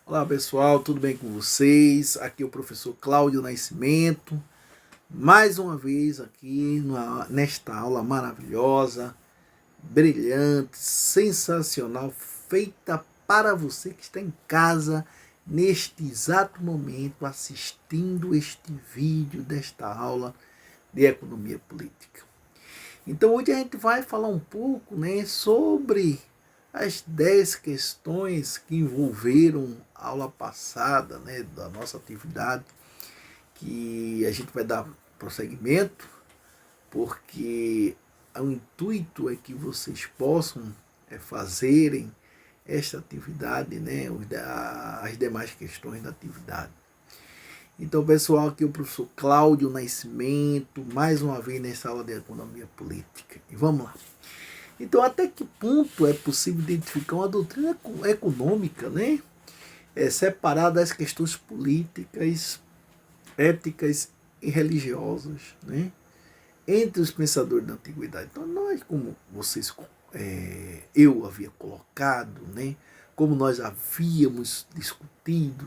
Olá pessoal, tudo bem com vocês? Aqui é o professor Cláudio Nascimento, mais uma vez aqui nesta aula maravilhosa, brilhante, sensacional, feita para você que está em casa neste exato momento assistindo este vídeo desta aula de economia política. Então hoje a gente vai falar um pouco, sobre as 10 questões que envolveram a aula passada, da nossa atividade, que a gente vai dar prosseguimento, porque o intuito é que vocês possam fazerem esta atividade, as demais questões da atividade. Então, pessoal, aqui é o professor Cláudio Nascimento, mais uma vez nessa aula de economia política. E vamos lá. Então, até que ponto é possível identificar uma doutrina econômica, separada das questões políticas, éticas e religiosas, entre os pensadores da antiguidade? Então, nós, como vocês, eu havia colocado, como nós havíamos discutido,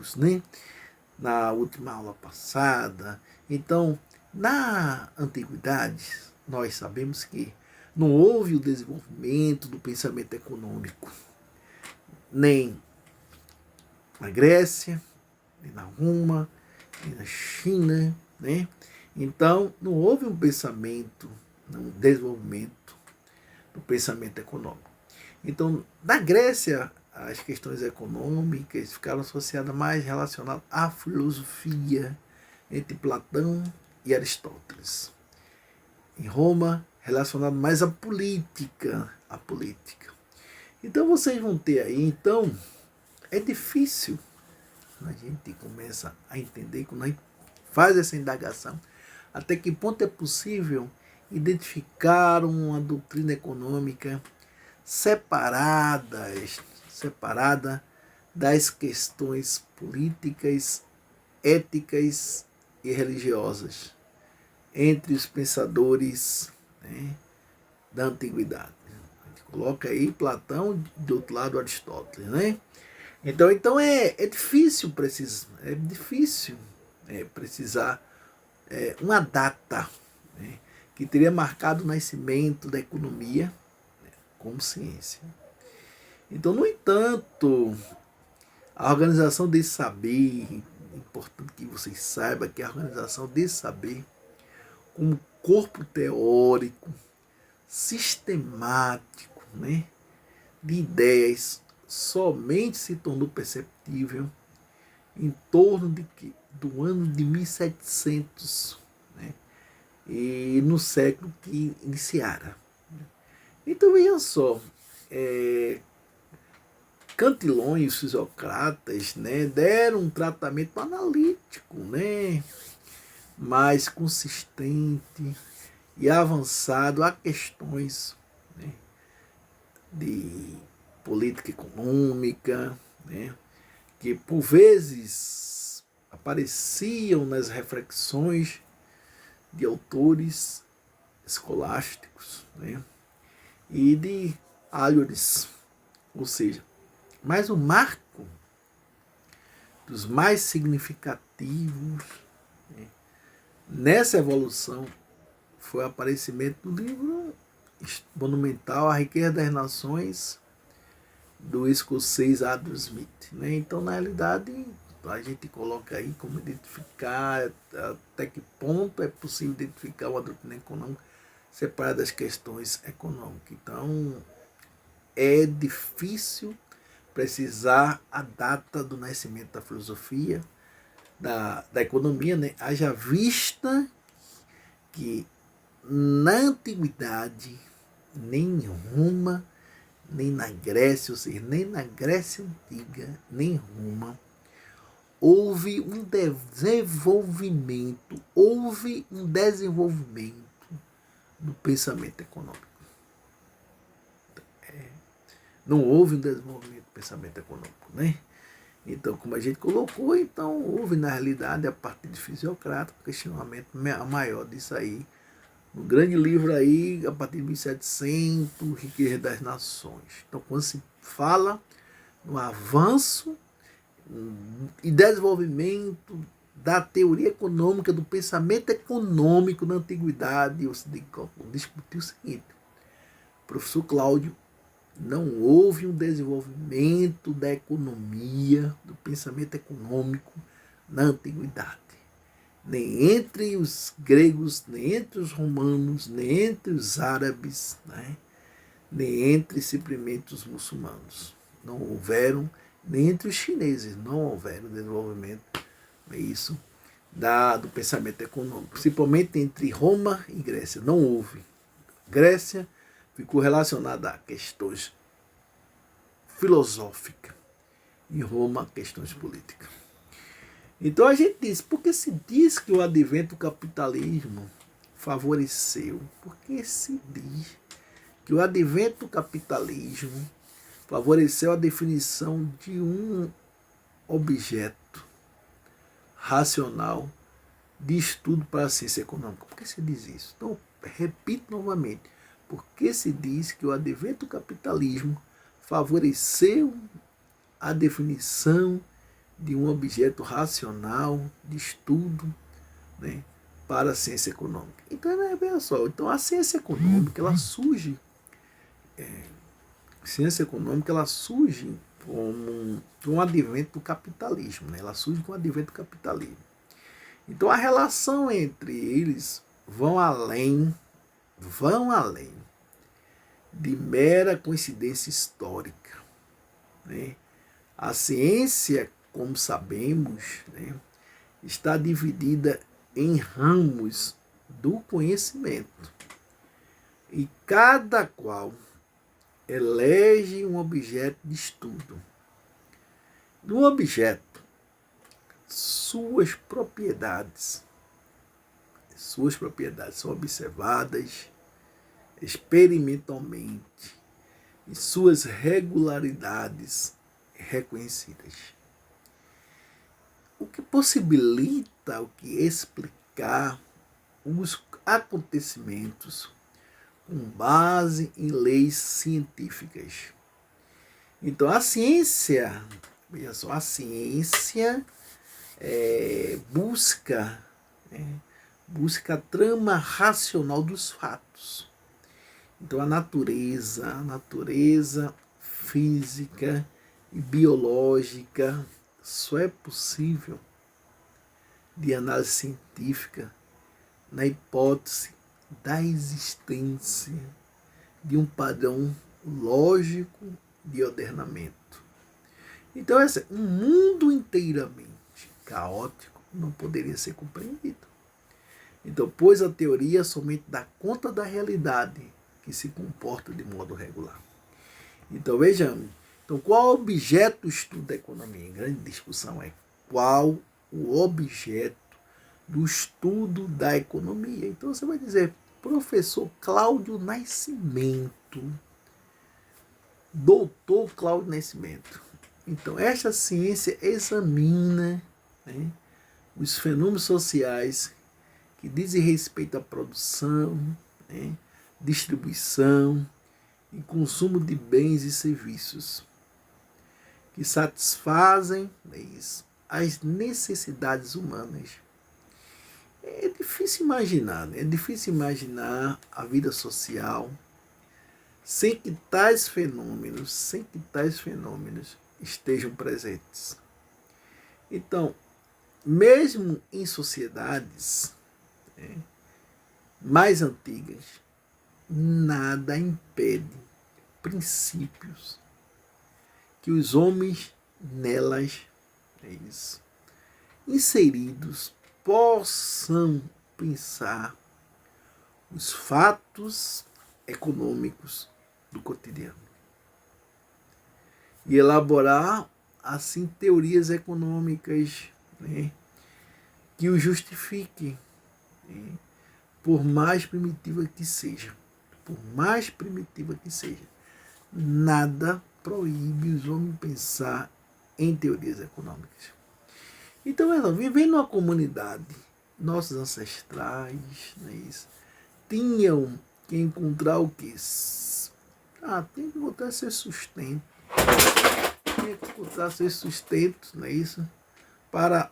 na última aula passada. Então, na antiguidade, nós sabemos que não houve o desenvolvimento do pensamento econômico, nem na Grécia, nem na Roma, nem na China, Então, não houve um pensamento, um desenvolvimento do pensamento econômico. Então, na Grécia, as questões econômicas ficaram associadas mais relacionadas à filosofia entre Platão e Aristóteles. Em Roma, relacionado mais à política, Então vocês vão ter aí, então, é difícil a gente começa a entender, quando a gente faz essa indagação, até que ponto é possível identificar uma doutrina econômica separada das questões políticas, éticas e religiosas entre os pensadores da antiguidade. A gente coloca aí Platão, do outro lado Aristóteles, Então é difícil precisar uma data que teria marcado o nascimento da economia como ciência. Então, no entanto, a organização desse saber, é importante que vocês saibam que a organização desse saber, como corpo teórico, sistemático, de ideias, somente se tornou perceptível em torno do ano de 1700, e no século que iniciara. Então, veja só, Cantilon e os fisiocratas deram um tratamento analítico, mais consistente e avançado a questões de política econômica, que por vezes apareciam nas reflexões de autores escolásticos, e de Álvares, ou seja, mas o marco dos mais significativos nessa evolução foi o aparecimento do livro monumental A Riqueza das Nações, do escocês Adam Smith. Então, na realidade, a gente coloca aí como identificar até que ponto é possível identificar uma doutrina econômica separada das questões econômicas. Então, é difícil precisar a data do nascimento da filosofia, da economia, haja vista que na antiguidade, nem em Roma, nem na Grécia, ou seja, nem na Grécia Antiga, nem em Roma, houve um desenvolvimento do pensamento econômico. Não houve um desenvolvimento do pensamento econômico, Então, como a gente colocou, então houve, na realidade, a partir de Fisiocrata, um questionamento maior disso aí, no grande livro aí, a partir de 1700, Riqueza das Nações. Então, quando se fala no avanço e desenvolvimento da teoria econômica, do pensamento econômico na antiguidade, eu discutiu o seguinte: professor Cláudio, não houve um desenvolvimento da economia, do pensamento econômico na antiguidade. Nem entre os gregos, nem entre os romanos, nem entre os árabes, né? Nem entre simplesmente os muçulmanos. Não houveram, nem entre os chineses, não houveram desenvolvimento, é isso, do pensamento econômico. Principalmente entre Roma e Grécia, não houve. Grécia ficou relacionada a questões filosóficas e Roma a questões políticas. Então a gente diz, porque se diz que o advento do capitalismo favoreceu? Porque se diz que o advento do capitalismo favoreceu a definição de um objeto racional de estudo para a ciência econômica? Por que se diz isso? Então, repito novamente, porque se diz que o advento do capitalismo favoreceu a definição de um objeto racional de estudo, né, para a ciência econômica. Então, veja só, então a ciência econômica ela surge, como um advento do capitalismo, né? Ela surge com o advento do capitalismo. Então a relação entre eles vão além de mera coincidência histórica, né? A ciência, como sabemos, né, está dividida em ramos do conhecimento e cada qual elege um objeto de estudo. No objeto, suas propriedades são observadas experimentalmente e suas regularidades reconhecidas. O que possibilita explicar os acontecimentos com base em leis científicas. Então a ciência, veja só, a ciência busca a trama racional dos fatos. Então a natureza física e biológica só é possível de análise científica na hipótese da existência de um padrão lógico de ordenamento. Então, um mundo inteiramente caótico não poderia ser compreendido. Então, pois a teoria somente dá conta da realidade que se comporta de modo regular. Então, vejamos. Então, qual o objeto do estudo da economia? A grande discussão é qual o objeto do estudo da economia. Então, você vai dizer, professor Cláudio Nascimento, doutor Cláudio Nascimento. Então, esta ciência examina, né, os fenômenos sociais que dizem respeito à produção, né, distribuição e consumo de bens e serviços que satisfazem, né, as necessidades humanas. É difícil imaginar, né? É difícil imaginar a vida social sem que tais fenômenos estejam presentes. Então, mesmo em sociedades, né, mais antigas, nada impede princípios que os homens nelas, inseridos, possam pensar os fatos econômicos do cotidiano e elaborar assim teorias econômicas, né, que o justifiquem, né, por mais primitiva que seja. Nada proíbe os homens pensar em teorias econômicas. Então, vivendo numa comunidade, nossos ancestrais, né, tinham que encontrar o quê? Tem que encontrar seu sustento. tinha que encontrar seu sustento, não é isso? Para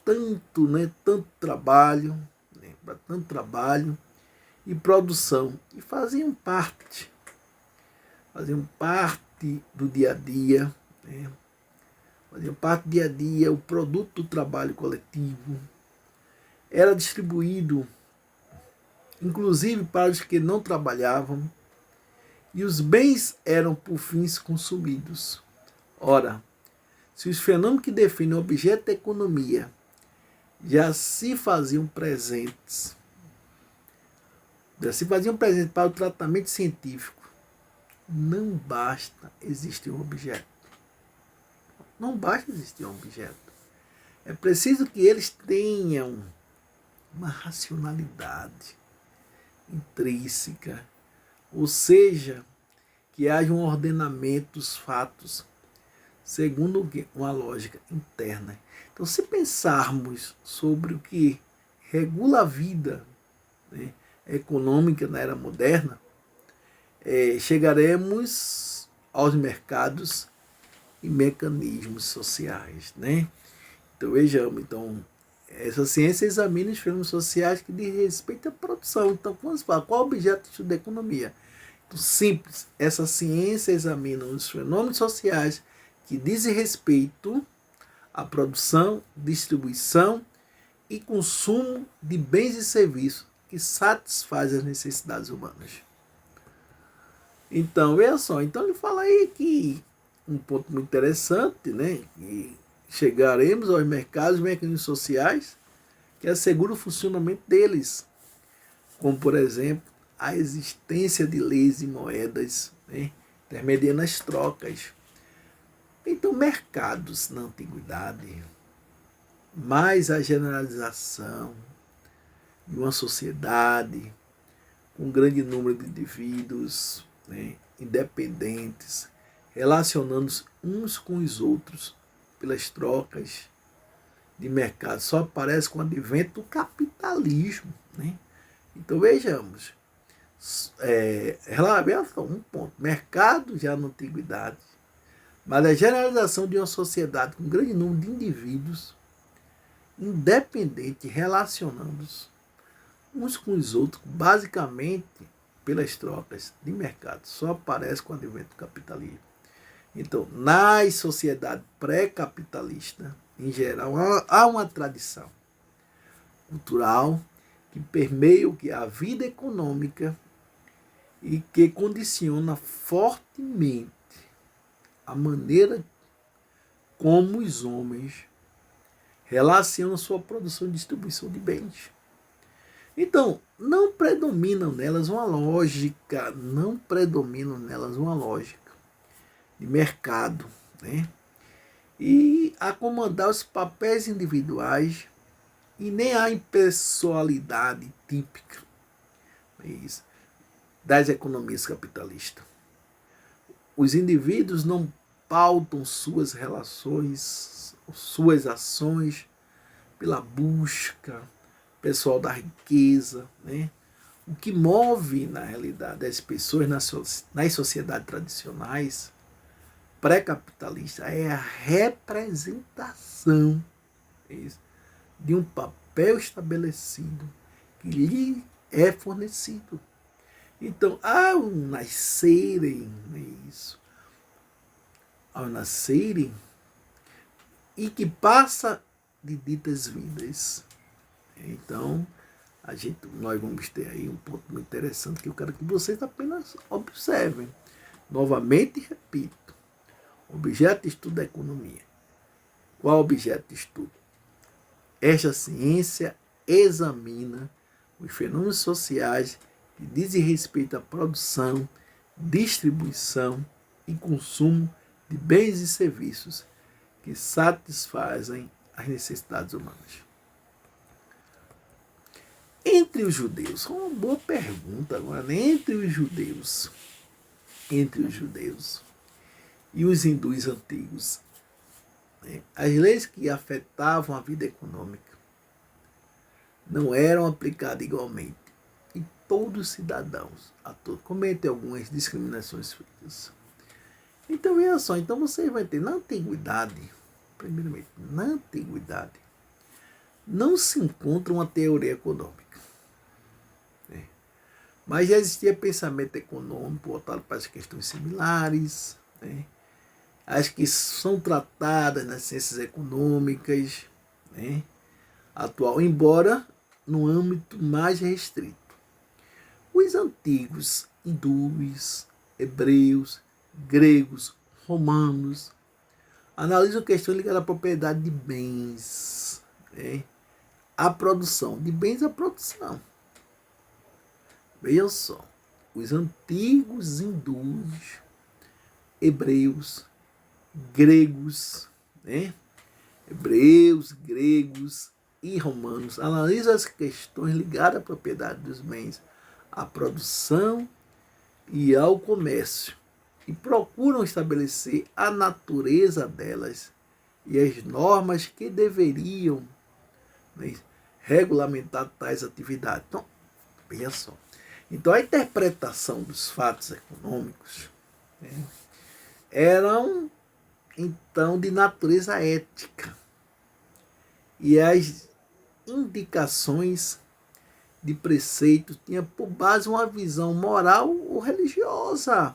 tanto, né, tanto trabalho, né, para tanto trabalho e produção. E faziam parte do dia a dia, né? Faziam parte do dia a dia, o produto do trabalho coletivo. Era distribuído, inclusive para os que não trabalhavam, e os bens eram por fins consumidos. Ora, se os fenômenos que definem o objeto da economia já se faziam presentes para o tratamento científico, não basta existir um objeto. Não basta existir um objeto. É preciso que eles tenham uma racionalidade intrínseca, ou seja, que haja um ordenamento dos fatos segundo uma lógica interna. Então, se pensarmos sobre o que regula a vida, né, econômica na era moderna, chegaremos aos mercados e mecanismos sociais, né? Então vejamos, essa ciência examina os fenômenos sociais que dizem respeito à produção. Então, quando se fala qual é o objeto de estudo da economia? Então, simples, essa ciência examina os fenômenos sociais que dizem respeito à produção, distribuição e consumo de bens e serviços que satisfazem as necessidades humanas. Então, veja só, então ele fala aí que um ponto muito interessante, né? Que chegaremos aos mercados e mecanismos sociais que asseguram o funcionamento deles, como, por exemplo, a existência de leis e moedas, né, intermediando as trocas. Então, mercados na antiguidade, mais a generalização de uma sociedade com um grande número de indivíduos, né, independentes, relacionando-se uns com os outros pelas trocas de mercado, só aparece com o advento do capitalismo, né? Então vejamos, um ponto, mercado já na antiguidade, mas a generalização de uma sociedade com um grande número de indivíduos independentes relacionando-se uns com os outros, basicamente pelas trocas de mercado, só aparece com o advento do capitalismo. Então, nas sociedades pré-capitalistas, em geral, há uma tradição cultural que permeia a vida econômica e que condiciona fortemente a maneira como os homens relacionam sua produção e distribuição de bens. Então, não predomina nelas uma lógica de mercado, né? E acomodar os papéis individuais e nem a impessoalidade típica das economias capitalistas. Os indivíduos não pautam suas relações, suas ações pela busca pessoal da riqueza, né? O que move, na realidade, as pessoas nas sociedades tradicionais pré-capitalistas é a representação de um papel estabelecido que lhe é fornecido. Então, ao nascerem, e que passa de ditas vidas. Então, nós vamos ter aí um ponto muito interessante que eu quero que vocês apenas observem. Novamente, repito, objeto de estudo da economia. Qual objeto de estudo? Esta ciência examina os fenômenos sociais que dizem respeito à produção, distribuição e consumo de bens e serviços que satisfazem as necessidades humanas. Entre os judeus, uma boa pergunta agora, né? Entre os judeus e os hindus antigos, né, as leis que afetavam a vida econômica não eram aplicadas igualmente em todos os cidadãos, cometem algumas discriminações feitas. Então, veja só, então você vai ter na antiguidade, primeiramente, na antiguidade, não se encontra uma teoria econômica, né? Mas já existia pensamento econômico voltado para as questões similares, né? As que são tratadas nas ciências econômicas, né? Atual, embora no âmbito mais restrito. Os antigos hindus, hebreus, gregos, romanos analisam questões ligadas à propriedade de bens, né? A produção de bens à produção. Vejam só, os antigos hindus, hebreus, gregos, né? Hebreus, gregos e romanos analisam as questões ligadas à propriedade dos bens, à produção e ao comércio, e procuram estabelecer a natureza delas e as normas que deveriam, né, regulamentar tais atividades. Então, veja só. Então, a interpretação dos fatos econômicos, né, eram, então, de natureza ética. E as indicações de preceitos tinham por base uma visão moral ou religiosa.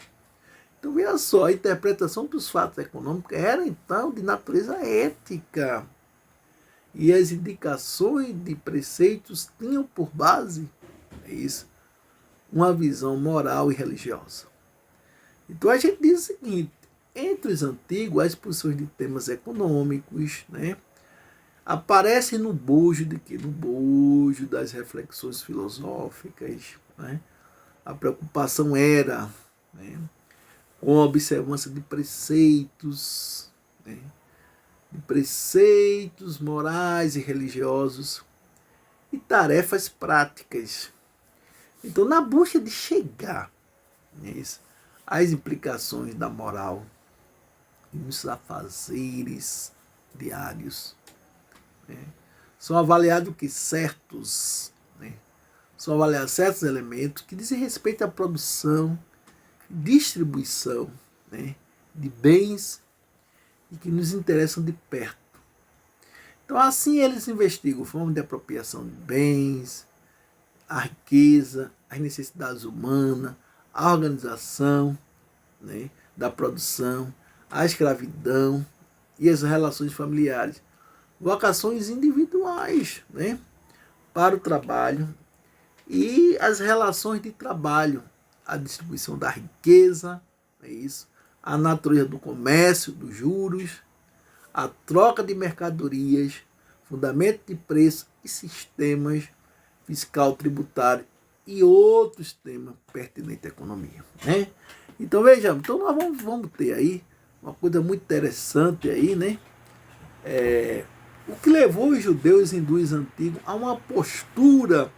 Então, veja só, a interpretação dos fatos econômicos era, então, de natureza ética. E as indicações de preceitos tinham por base, é isso, uma visão moral e religiosa. Então, a gente diz o seguinte, entre os antigos, as exposições de temas econômicos, né, aparecem no bojo de quê? No bojo das reflexões filosóficas, né? A preocupação era, né, com a observância de preceitos, né, de preceitos morais e religiosos e tarefas práticas. Então, na busca de chegar, né, às implicações da moral nos afazeres diários, né, são avaliados que certos, né, são avaliados certos elementos que dizem respeito à produção, distribuição, né, de bens e que nos interessam de perto. Então, assim eles investigam formas de apropriação de bens, a riqueza, as necessidades humanas, a organização, né, da produção, a escravidão e as relações familiares, vocações individuais, né, para o trabalho e as relações de trabalho, a distribuição da riqueza, é isso, a natureza do comércio, dos juros, a troca de mercadorias, fundamento de preço e sistemas fiscal, tributário e outros temas pertinentes à economia, né? Então vejamos, então nós vamos ter aí uma coisa muito interessante aí, né? O que levou os judeus e hindus antigos a uma postura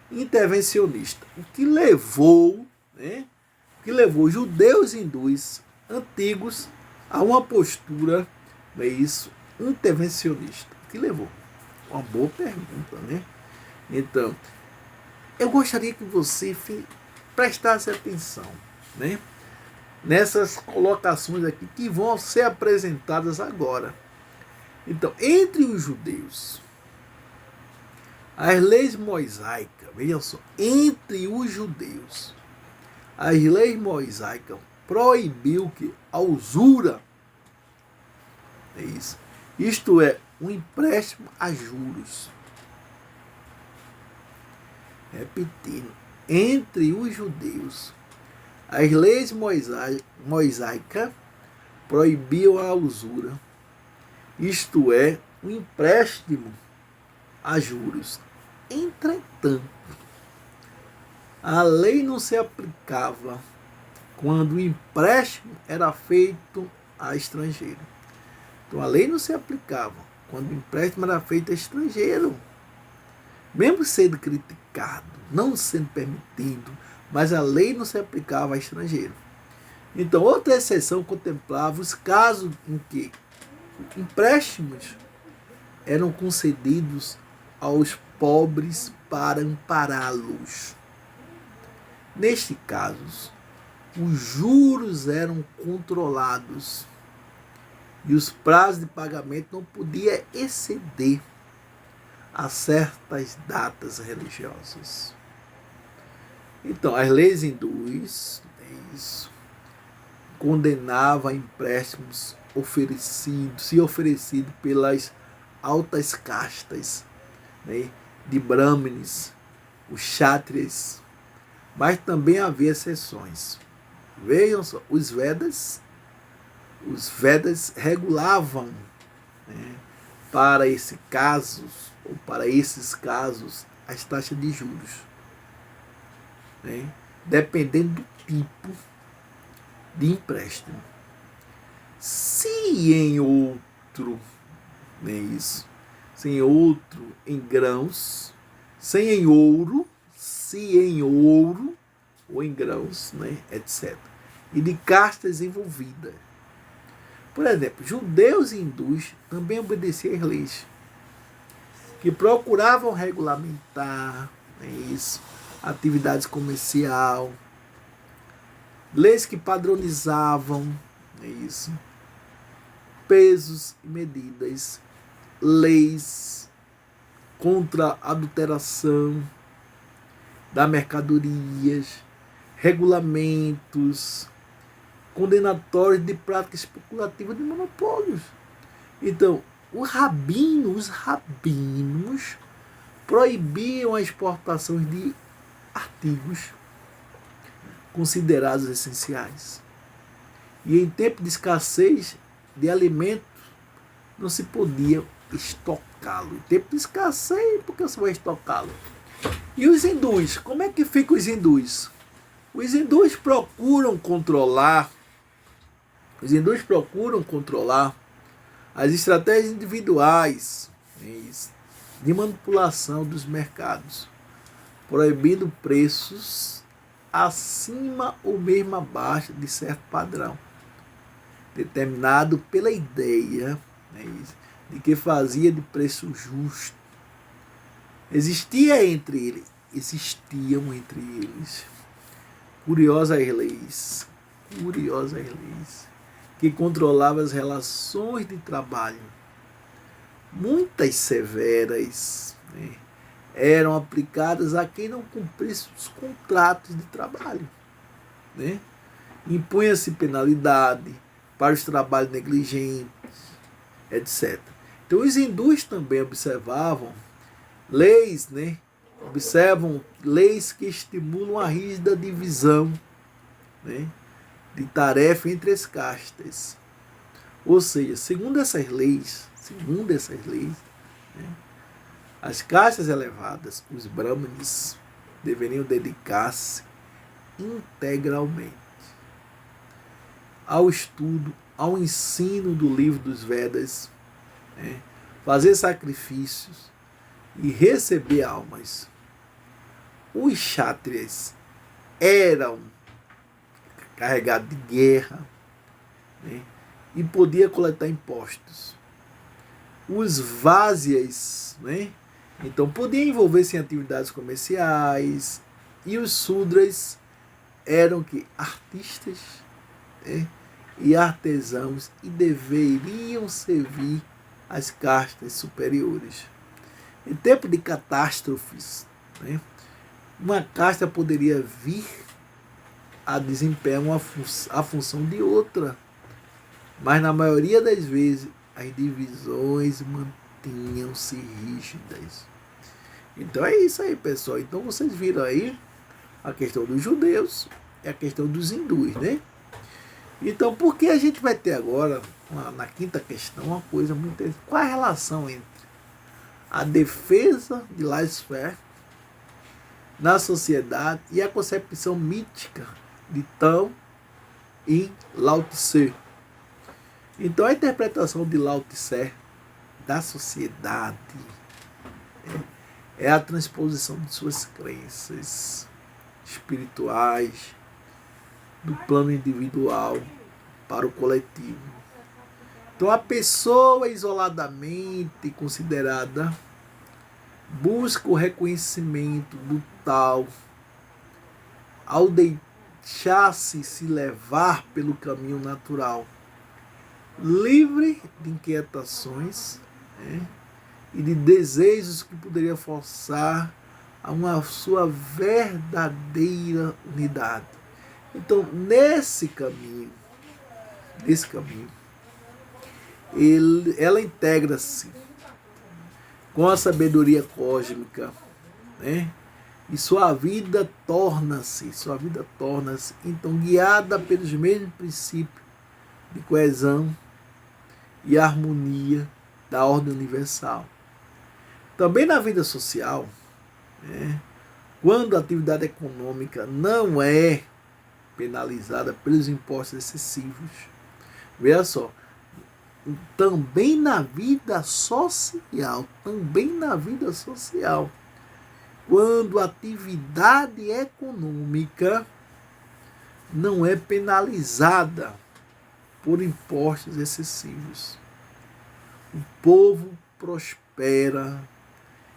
intervencionista. O que levou, né? O que levou judeus e hindus antigos a uma postura, é isso, intervencionista. O que levou? Uma boa pergunta, né? Então, eu gostaria que você prestasse atenção, né, nessas colocações aqui que vão ser apresentadas agora. Então, entre os judeus, as leis mosaicas, veja só, entre os judeus, as leis mosaicas proibiu que a usura, é isso, isto é, um empréstimo a juros. Repetindo, entre os judeus, as leis mosaicas proibiam a usura, isto é, um empréstimo a juros. Entretanto, a lei não se aplicava quando o empréstimo era feito a estrangeiro. Então, a lei não se aplicava quando o empréstimo era feito a estrangeiro. Mesmo sendo criticado, não sendo permitido, mas a lei não se aplicava a estrangeiro. Então, outra exceção contemplava os casos em que empréstimos eram concedidos aos pobres para ampará-los. Neste caso, os juros eram controlados e os prazos de pagamento não podiam exceder a certas datas religiosas. Então, as leis hindus, condenavam empréstimos oferecidos pelas altas castas, né, de brahmanes, os kshatriyas, mas também havia exceções. Vejam só, os Vedas regulavam, né, para esses casos, as taxas de juros, né, dependendo do tipo de empréstimo. Se em outro, se em outro em grãos, se em ouro ou em grãos, né, etc. E de castas envolvidas. Por exemplo, judeus e hindus também obedeciam às leis, que procuravam regulamentar, atividades comerciais, leis que padronizavam, pesos e medidas, leis contra a adulteração das mercadorias, regulamentos condenatórios de práticas especulativas de monopólios. Então, os rabinos proibiam a exportação de artigos considerados essenciais. E em tempo de escassez de alimentos, não se podia estocá-lo. Em tempo de escassez, por que você vai estocá-lo? E os hindus? Como é que ficam os hindus? Os hindus procuram controlar as estratégias individuais de manipulação dos mercados, proibindo preços acima ou mesmo abaixo de certo padrão, determinado pela ideia, de que fazia de preço justo. Existiam entre eles curiosas leis que controlavam as relações de trabalho. Muitas severas, eram aplicadas a quem não cumprisse os contratos de trabalho. Impunha-se penalidade para os trabalhos negligentes, etc. Então, os hindus também observam leis que estimulam a rígida divisão, de tarefa entre as castas. Ou seja, segundo essas leis, as castas elevadas, os brahmanes, deveriam dedicar-se integralmente ao estudo, ao ensino do livro dos Vedas, fazer sacrifícios e receber almas. Os kshatriyas eram carregados de guerra, e podia coletar impostos. Os vásias, então podiam envolver-se em atividades comerciais, e os sudras eram artistas, e artesãos, e deveriam servir as castas superiores. Em tempo de catástrofes, uma casta poderia vir a desempenhar a função de outra, mas na maioria das vezes as divisões mantinham-se rígidas. Então é isso aí, pessoal. Então vocês viram aí a questão dos judeus e a questão dos hindus, Então, por que a gente vai ter agora, na quinta questão, uma coisa muito interessante? Qual a relação entre a defesa de laissez-faire na sociedade e a concepção mítica de Tao e Lao Tse? Então, a interpretação de Lao Tse da sociedade é a transposição de suas crenças espirituais do plano individual para o coletivo. Então, a pessoa isoladamente considerada busca o reconhecimento do tal ao deixasse se levar pelo caminho natural, livre de inquietações, né, e de desejos que poderia forçar a uma sua verdadeira unidade. Então, nesse caminho, ela integra-se com a sabedoria cósmica, né? E sua vida torna-se, então, guiada pelos mesmos princípios de coesão e harmonia da ordem universal. Também na vida social, né, quando a atividade econômica não é penalizada pelos impostos excessivos, veja só, também na vida social, quando a atividade econômica não é penalizada por impostos excessivos, o povo prospera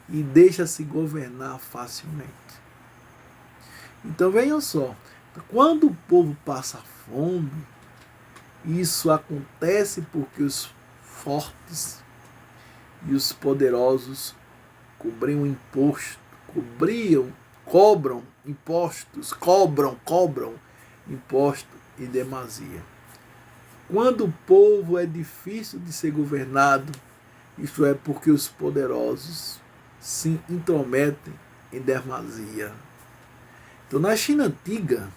e deixa-se governar facilmente. Então vejam só, quando o povo passa fome, isso acontece porque os fortes e os poderosos cobram imposto em demasia. Quando o povo é difícil de ser governado, isto é porque os poderosos se intrometem em demasia. Então, na China antiga,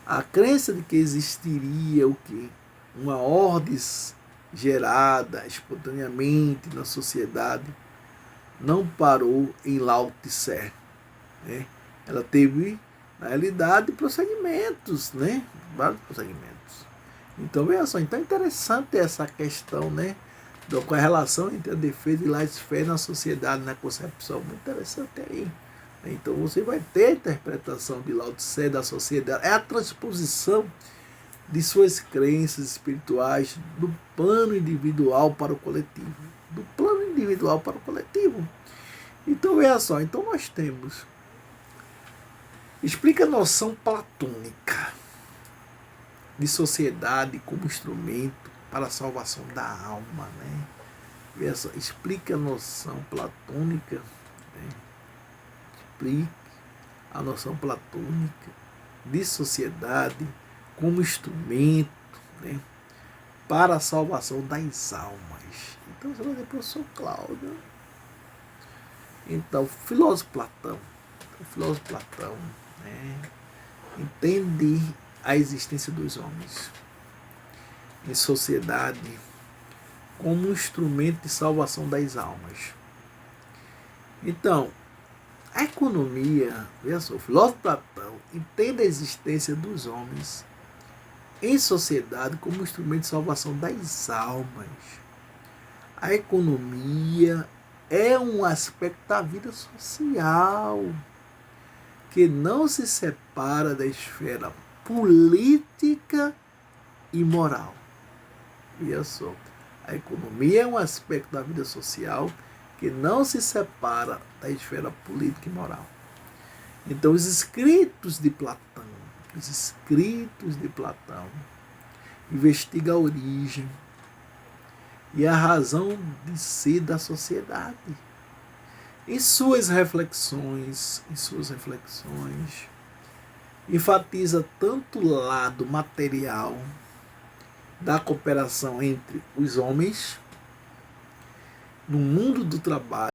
a crença de que existiria o quê? Uma ordem gerada espontaneamente na sociedade não parou em Lao Tse, né? Ela teve, na realidade, prosseguimentos, né? Vários prosseguimentos. Então, veja só, então é interessante essa questão, né? Com a relação entre a defesa e laissez-faire na sociedade, na concepção. Muito interessante aí. Então você vai ter a interpretação de Lao Tse da sociedade. É a transposição de suas crenças espirituais do plano individual para o coletivo. Do plano individual para o coletivo. Então veja só, então nós temos. Explica a noção platônica de sociedade como instrumento para a salvação da alma, né? Veja só, explica a noção platônica, né? Explique a noção platônica de sociedade como instrumento, né, para a salvação das almas. Então você vai dizer, professor Cláudio. Então, o filósofo Platão, né, entende a existência dos homens em sociedade como um instrumento de salvação das almas. Então, a economia, veja só, o filósofo Platão entende a existência dos homens em sociedade como instrumento de salvação das almas. A economia é um aspecto da vida social que não se separa da esfera política e moral. Veja só, a economia é um aspecto da vida social que não se separa da esfera política e moral. Então, os escritos de Platão investigam a origem e a razão de ser da sociedade. Em suas reflexões, enfatiza tanto o lado material da cooperação entre os homens no mundo do trabalho,